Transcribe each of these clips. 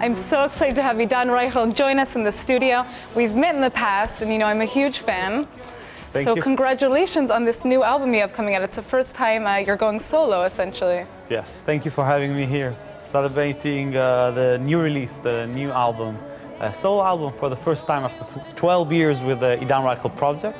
I'm so excited to have Idan Reichel join us in the studio. We've met in the past, and I'm a huge fan. Thank so you. Congratulations on this new album you have coming out. It's the first time you're going solo, essentially. Yes, thank you for having me here, celebrating the new release, the new album, a solo album for the first time after 12 years with the Idan Reichel project.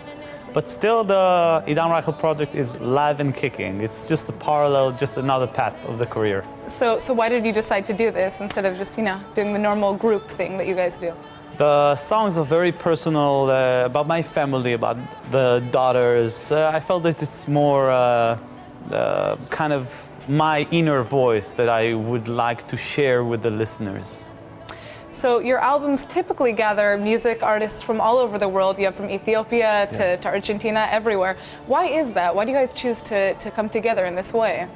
But still, the Idan Reichel project is live and kicking. It's just a parallel, just another path of the career. So why did you decide to do this instead of just, doing the normal group thing that you guys do? The songs are very personal, about my family, about the daughters. I felt that it's more kind of my inner voice that I would like to share with the listeners. So your albums typically gather music artists from all over the world. You have from Ethiopia Yes. to Argentina, everywhere. Why is that? Why do you guys choose to come together in this way?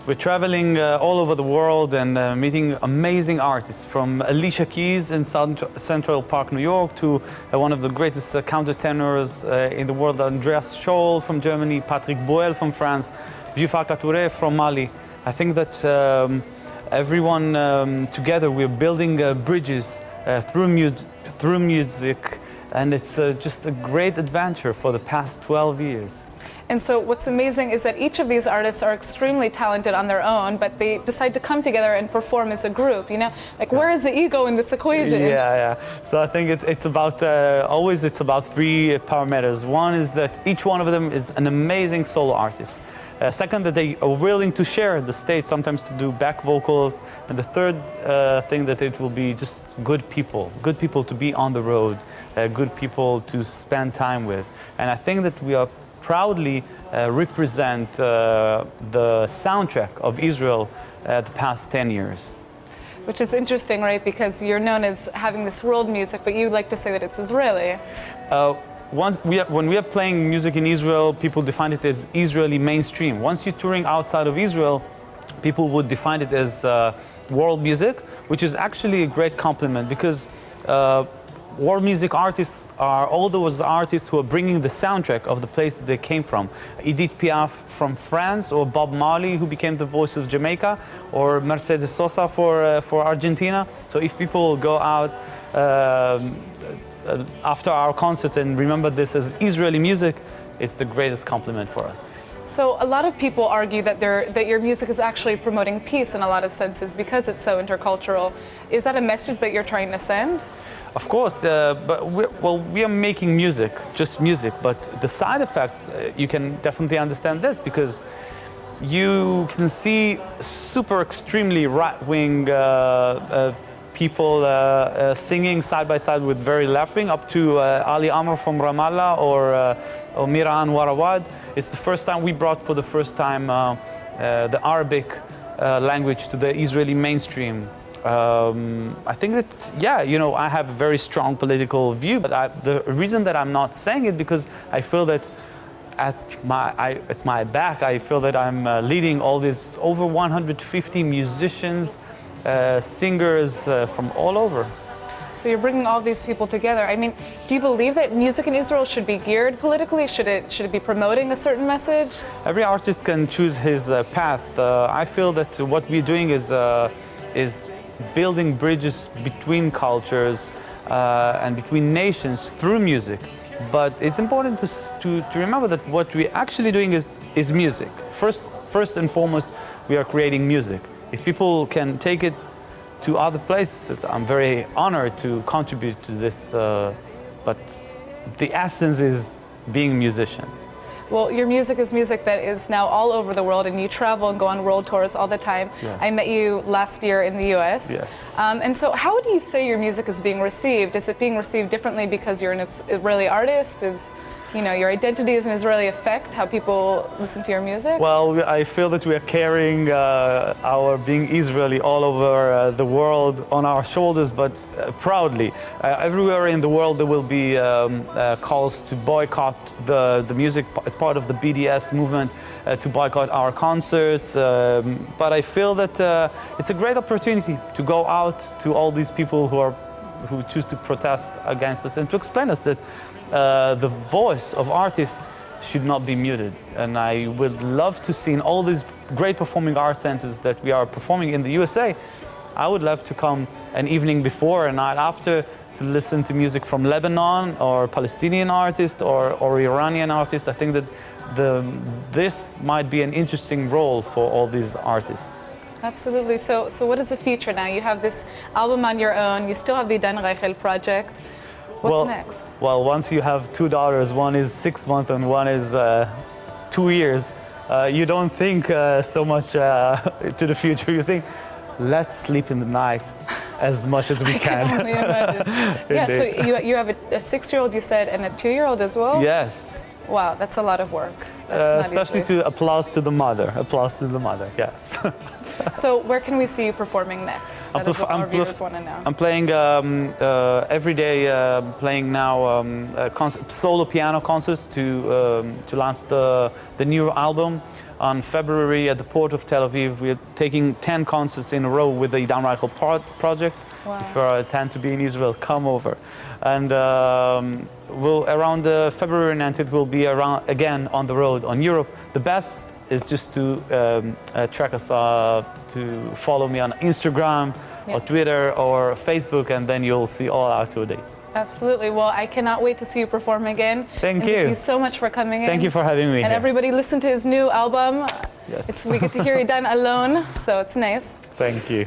We're traveling all over the world and meeting amazing artists, from Alicia Keys in Central Park, New York, to one of the greatest countertenors in the world, Andreas Scholl from Germany, Patrick Boel from France, Vieux Touré from Mali. I think that everyone together, we're building bridges through music, and it's just a great adventure for the past 12 years. And so what's amazing is that each of these artists are extremely talented on their own, but they decide to come together and perform as a group, Where is the ego in this equation? Yeah. So I think it's about, always it's about three parameters. One is that each one of them is an amazing solo artist. Second, that they are willing to share the stage, sometimes to do back vocals. And the third thing, that it will be just good people to be on the road, good people to spend time with. And I think that we are proudly represent the soundtrack of Israel the past 10 years. Which is interesting, right? Because you're known as having this world music, but you like to say that it's Israeli. When we are playing music in Israel, people define it as Israeli mainstream. Once you're touring outside of Israel, people would define it as world music, which is actually a great compliment, because world music artists are all those artists who are bringing the soundtrack of the place that they came from. Edith Piaf from France, or Bob Marley, who became the voice of Jamaica, or Mercedes Sosa for Argentina. So if people go out after our concert and remember this as Israeli music, it's the greatest compliment for us. So a lot of people argue that your music is actually promoting peace in a lot of senses because it's so intercultural. Is that a message that you're trying to send? Of course, but we are making music, just music, but the side effects, you can definitely understand this, because you can see super extremely right-wing people singing side by side with very left-wing, up to Ali Amr from Ramallah, or Mira Anwar Awad. It's the first time we brought for the first time the Arabic language to the Israeli mainstream. I think that, I have a very strong political view, but the reason that I'm not saying it, because I feel that at my back, I feel that I'm leading all these over 150 musicians, singers from all over. So you're bringing all these people together. I mean, do you believe that music in Israel should be geared politically? Should it be promoting a certain message? Every artist can choose his path. I feel that what we're doing is building bridges between cultures and between nations through music. But it's important to remember that what we're actually doing is music. First and foremost, we are creating music. If people can take it to other places, I'm very honored to contribute to this, but the essence is being a musician. Well, your music is music that is now all over the world, and you travel and go on world tours all the time. Yes. I met you last year in the US. Yes. And so how do you say your music is being received? Is it being received differently because you're an Israeli artist? Is your identity as an Israeli affect how people listen to your music? Well, I feel that we are carrying our being Israeli all over the world on our shoulders, but proudly. Everywhere in the world there will be calls to boycott the music as part of the BDS movement, to boycott our concerts. But I feel that it's a great opportunity to go out to all these people who choose to protest against us, and to explain us that the voice of artists should not be muted. And I would love to see in all these great performing arts centers that we are performing in the USA, I would love to come an evening before, a night after, to listen to music from Lebanon or Palestinian artists or Iranian artists. I think that this might be an interesting role for all these artists. Absolutely. So what is the future now? You have this album on your own. You still have the Dan Reichel project. What's next? Well, once you have two daughters, one is 6 months and one is 2 years, you don't think so much to the future. You think, let's sleep in the night as much as we can. I can only imagine. Yeah, so you have a 6-year-old, you said, and a 2-year-old as well? Yes. Wow, that's a lot of work. That's especially to applause to the mother. Applause to the mother, yes. So where can we see you performing next? That is what our viewers want to know. I'm playing every day, playing now solo piano concerts to launch the new album. On February at the port of Tel Aviv, we're taking 10 concerts in a row with the Dan Reichel project. Wow. If you tend to be in Israel, come over. And we'll around February 19th, we'll be around again on the road on Europe. The best is just to track us, to follow me on Instagram or Twitter or Facebook, and then you'll see all our tour dates. Absolutely. Well, I cannot wait to see you perform again. Thank you. Thank you so much for coming in. Thank you for having me. And here. everybody listen to his new album. Yes. We get to hear it done alone, so it's nice. Thank you.